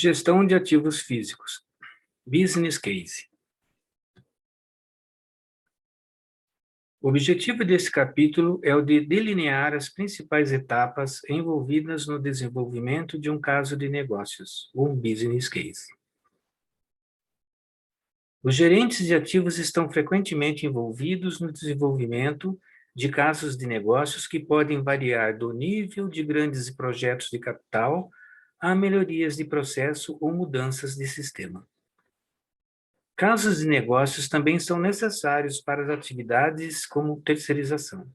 Gestão de ativos físicos. Business Case. O objetivo desse capítulo é o de delinear as principais etapas envolvidas no desenvolvimento de um caso de negócios, um business case. Os gerentes de ativos estão frequentemente envolvidos no desenvolvimento de casos de negócios que podem variar do nível de grandes projetos de capital a melhorias de processo ou mudanças de sistema. Casos de negócios também são necessários para as atividades como terceirização.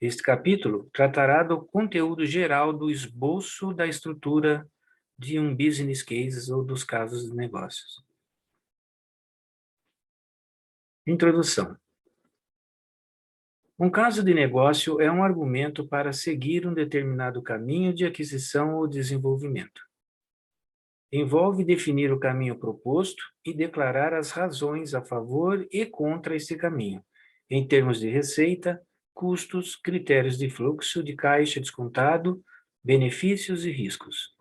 Este capítulo tratará do conteúdo geral do esboço da estrutura de um business case ou dos casos de negócios. Introdução. Um caso de negócio é um argumento para seguir um determinado caminho de aquisição ou desenvolvimento. Envolve definir o caminho proposto e declarar as razões a favor e contra esse caminho, em termos de receita, custos, critérios de fluxo de caixa descontado, benefícios e riscos.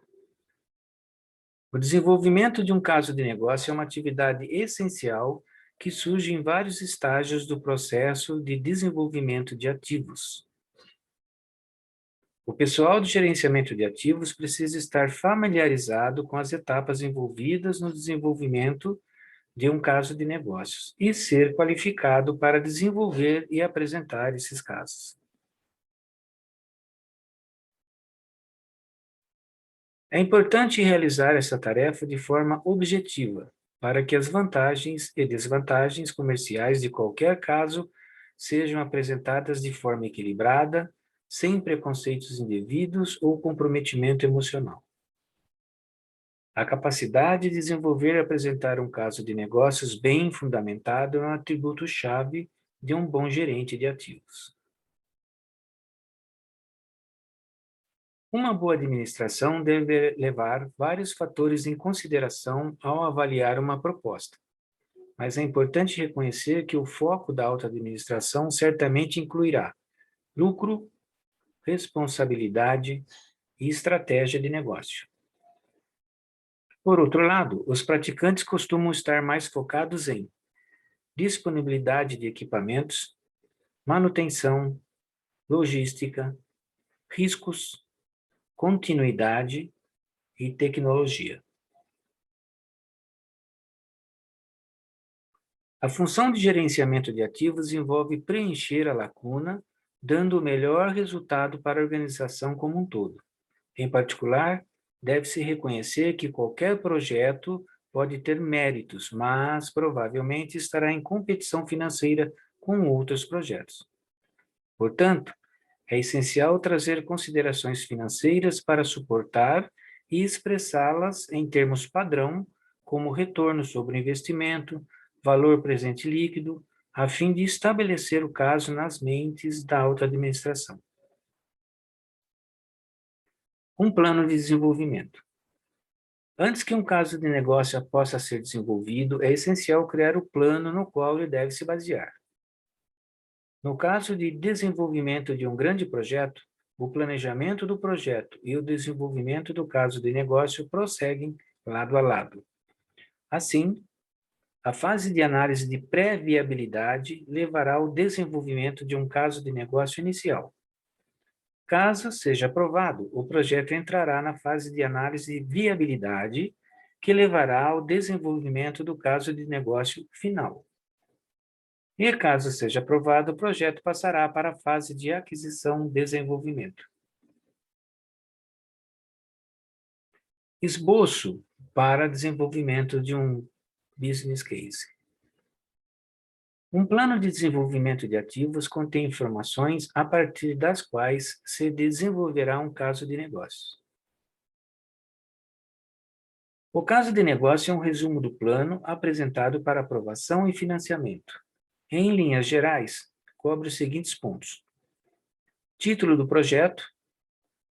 O desenvolvimento de um caso de negócio é uma atividade essencial que surge em vários estágios do processo de desenvolvimento de ativos. O pessoal de gerenciamento de ativos precisa estar familiarizado com as etapas envolvidas no desenvolvimento de um caso de negócios e ser qualificado para desenvolver e apresentar esses casos. É importante realizar essa tarefa de forma objetiva, para que as vantagens e desvantagens comerciais de qualquer caso sejam apresentadas de forma equilibrada, sem preconceitos indevidos ou comprometimento emocional. A capacidade de desenvolver e apresentar um caso de negócios bem fundamentado é um atributo-chave de um bom gerente de ativos. Uma boa administração deve levar vários fatores em consideração ao avaliar uma proposta, mas é importante reconhecer que o foco da alta administração certamente incluirá lucro, responsabilidade e estratégia de negócio. Por outro lado, os praticantes costumam estar mais focados em disponibilidade de equipamentos, manutenção, logística, riscos, continuidade e tecnologia. A função de gerenciamento de ativos envolve preencher a lacuna, dando o melhor resultado para a organização como um todo. Em particular, deve-se reconhecer que qualquer projeto pode ter méritos, mas provavelmente estará em competição financeira com outros projetos. Portanto, é essencial trazer considerações financeiras para suportar e expressá-las em termos padrão, como retorno sobre o investimento, valor presente líquido, a fim de estabelecer o caso nas mentes da alta administração. Um plano de desenvolvimento. Antes que um caso de negócio possa ser desenvolvido, é essencial criar o plano no qual ele deve se basear. No caso de desenvolvimento de um grande projeto, o planejamento do projeto e o desenvolvimento do caso de negócio prosseguem lado a lado. Assim, a fase de análise de pré-viabilidade levará ao desenvolvimento de um caso de negócio inicial. Caso seja aprovado, o projeto entrará na fase de análise de viabilidade, que levará ao desenvolvimento do caso de negócio final. E caso seja aprovado, o projeto passará para a fase de aquisição e desenvolvimento. Esboço para desenvolvimento de um business case. Um plano de desenvolvimento de ativos contém informações a partir das quais se desenvolverá um caso de negócio. O caso de negócio é um resumo do plano apresentado para aprovação e financiamento. Em linhas gerais, cobre os seguintes pontos: título do projeto,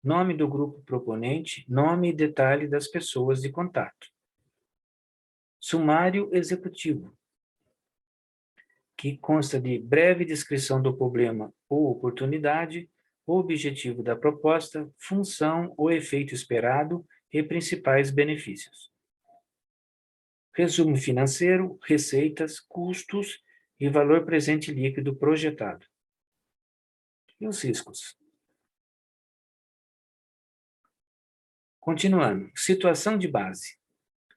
nome do grupo proponente, nome e detalhe das pessoas de contato. Sumário executivo, que consta de breve descrição do problema ou oportunidade, objetivo da proposta, função ou efeito esperado e principais benefícios. Resumo financeiro, receitas, custos e valor presente líquido projetado. E os riscos? Continuando, situação de base.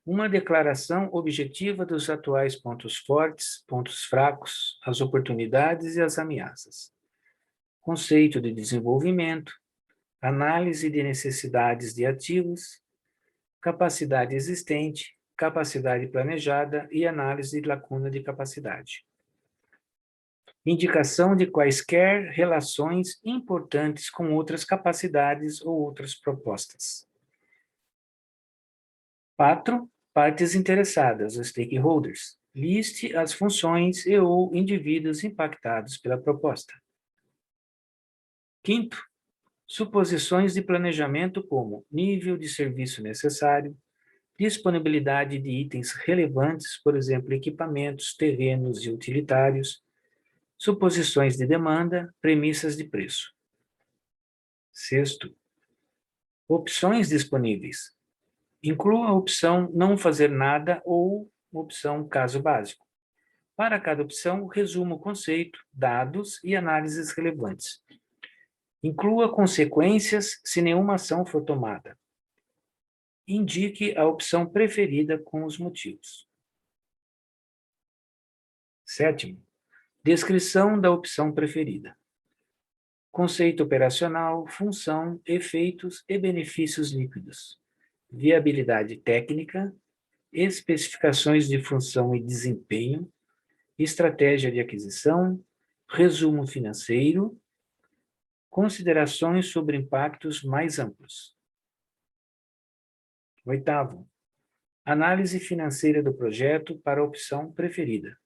Uma declaração objetiva dos atuais pontos fortes, pontos fracos, as oportunidades e as ameaças. Conceito de desenvolvimento, análise de necessidades de ativos, capacidade existente, capacidade planejada e análise de lacuna de capacidade. Indicação de quaisquer relações importantes com outras capacidades ou outras propostas. 4. Partes interessadas, os stakeholders. Liste as funções e ou indivíduos impactados pela proposta. 5. Suposições de planejamento como nível de serviço necessário, disponibilidade de itens relevantes, por exemplo, equipamentos, terrenos e utilitários, suposições de demanda, premissas de preço. 6. Opções disponíveis. Inclua a opção não fazer nada ou opção caso básico. Para cada opção, resuma o conceito, dados e análises relevantes. Inclua consequências se nenhuma ação for tomada. Indique a opção preferida com os motivos. 7. Descrição da opção preferida. Conceito operacional, função, efeitos e benefícios líquidos. Viabilidade técnica, especificações de função e desempenho, estratégia de aquisição, resumo financeiro, considerações sobre impactos mais amplos. 8. Análise financeira do projeto para a opção preferida.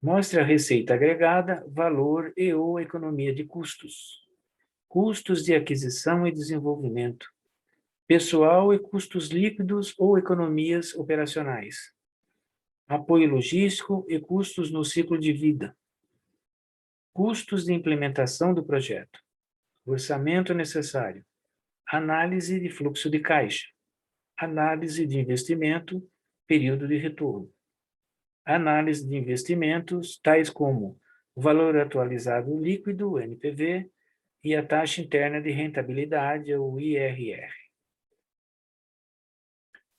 Mostre a receita agregada, valor e ou economia de custos. Custos de aquisição e desenvolvimento. Pessoal e custos líquidos ou economias operacionais. Apoio logístico e custos no ciclo de vida. Custos de implementação do projeto. Orçamento necessário. Análise de fluxo de caixa. Análise de investimento, período de retorno. Análise de investimentos, tais como o valor atualizado líquido, NPV, e a taxa interna de rentabilidade, o IRR.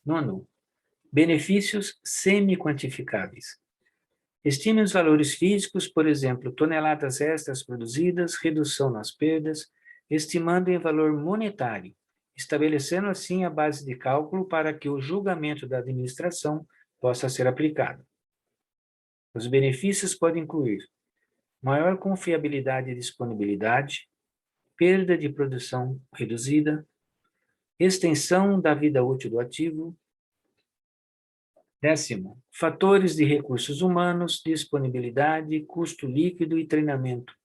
9. Benefícios semi-quantificáveis. Estime os valores físicos, por exemplo, toneladas extras produzidas, redução nas perdas, estimando em valor monetário, estabelecendo assim a base de cálculo para que o julgamento da administração possa ser aplicado. Os benefícios podem incluir maior confiabilidade e disponibilidade, perda de produção reduzida, extensão da vida útil do ativo. 10. Fatores de recursos humanos, disponibilidade, custo líquido e treinamento.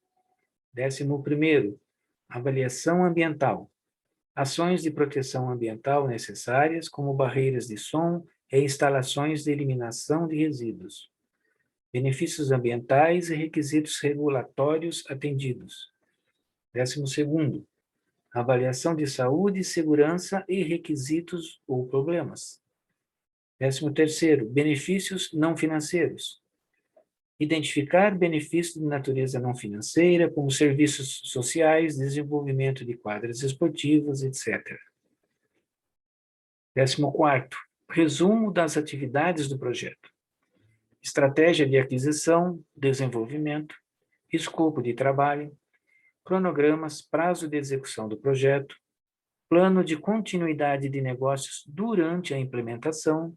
11. Avaliação ambiental. Ações de proteção ambiental necessárias, como barreiras de som e instalações de eliminação de resíduos. Benefícios ambientais e requisitos regulatórios atendidos. 12. Avaliação de saúde, segurança e requisitos ou problemas. 13. Benefícios não financeiros. Identificar benefícios de natureza não financeira, como serviços sociais, desenvolvimento de quadras esportivas, etc. 14. Resumo das atividades do projeto. Estratégia de aquisição, desenvolvimento, escopo de trabalho, cronogramas, prazo de execução do projeto, plano de continuidade de negócios durante a implementação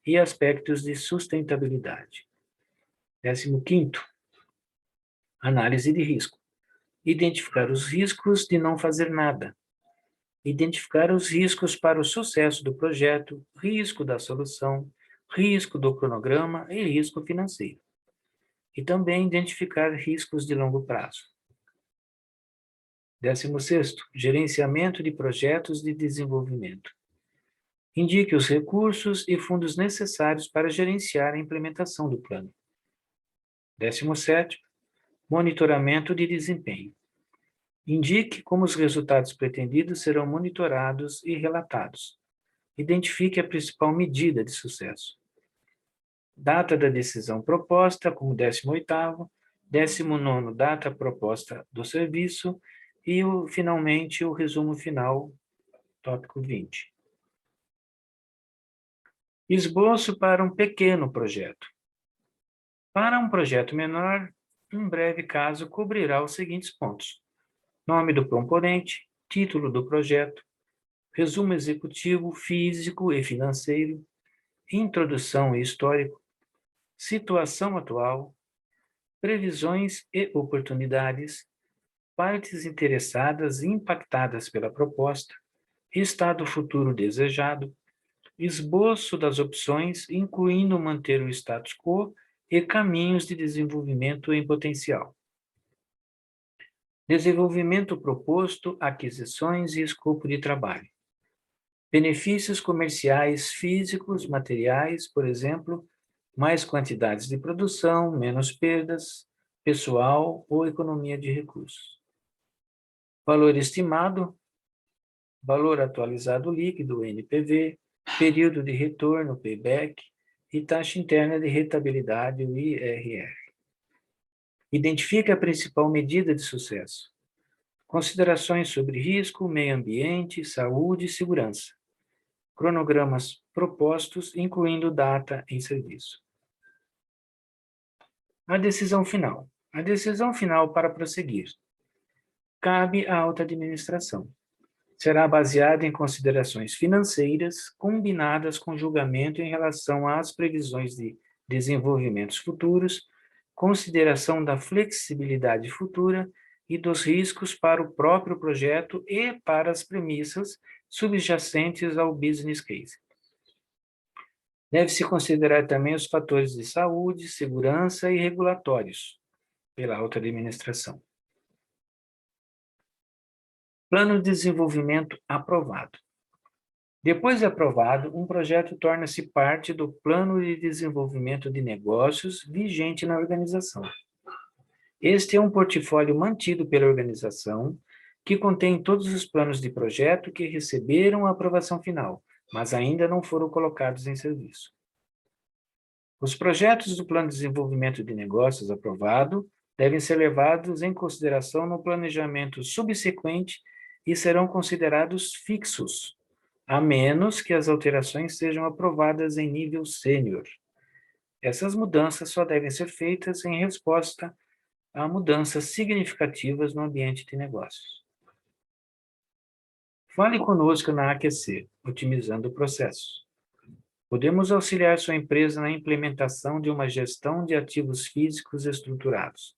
e aspectos de sustentabilidade. 15. Análise de risco. Identificar os riscos de não fazer nada. Identificar os riscos para o sucesso do projeto, risco da solução, risco do cronograma e risco financeiro. E também identificar riscos de longo prazo. 16. Gerenciamento de projetos de desenvolvimento. Indique os recursos e fundos necessários para gerenciar a implementação do plano. 17. Monitoramento de desempenho. Indique como os resultados pretendidos serão monitorados e relatados. Identifique a principal medida de sucesso. Data da decisão proposta, como 18º, 19º, data proposta do serviço e, finalmente, o resumo final, tópico 20. Esboço para um pequeno projeto. Para um projeto menor, um breve caso cobrirá os seguintes pontos: nome do componente, título do projeto, resumo executivo, físico e financeiro, introdução e histórico, situação atual, previsões e oportunidades, partes interessadas e impactadas pela proposta, estado futuro desejado, esboço das opções, incluindo manter o status quo e caminhos de desenvolvimento em potencial. Desenvolvimento proposto, aquisições e escopo de trabalho. Benefícios comerciais físicos, materiais, por exemplo, mais quantidades de produção, menos perdas, pessoal ou economia de recursos. Valor estimado, valor atualizado líquido, NPV, período de retorno, payback, e taxa interna de rentabilidade, o IRR. Identifique a principal medida de sucesso. Considerações sobre risco, meio ambiente, saúde e segurança. Cronogramas propostos, incluindo data em serviço. A decisão final. A decisão final para prosseguir. Cabe à alta administração. Será baseada em considerações financeiras combinadas com julgamento em relação às previsões de desenvolvimentos futuros, consideração da flexibilidade futura e dos riscos para o próprio projeto e para as premissas subjacentes ao business case. Deve-se considerar também os fatores de saúde, segurança e regulatórios pela alta administração. Plano de desenvolvimento aprovado. Depois de aprovado, um projeto torna-se parte do plano de desenvolvimento de negócios vigente na organização. Este é um portfólio mantido pela organização, que contém todos os planos de projeto que receberam a aprovação final, mas ainda não foram colocados em serviço. Os projetos do Plano de Desenvolvimento de Negócios aprovado devem ser levados em consideração no planejamento subsequente e serão considerados fixos, a menos que as alterações sejam aprovadas em nível sênior. Essas mudanças só devem ser feitas em resposta a mudanças significativas no ambiente de negócios. Fale conosco na AQC, otimizando o processo. Podemos auxiliar sua empresa na implementação de uma gestão de ativos físicos estruturados.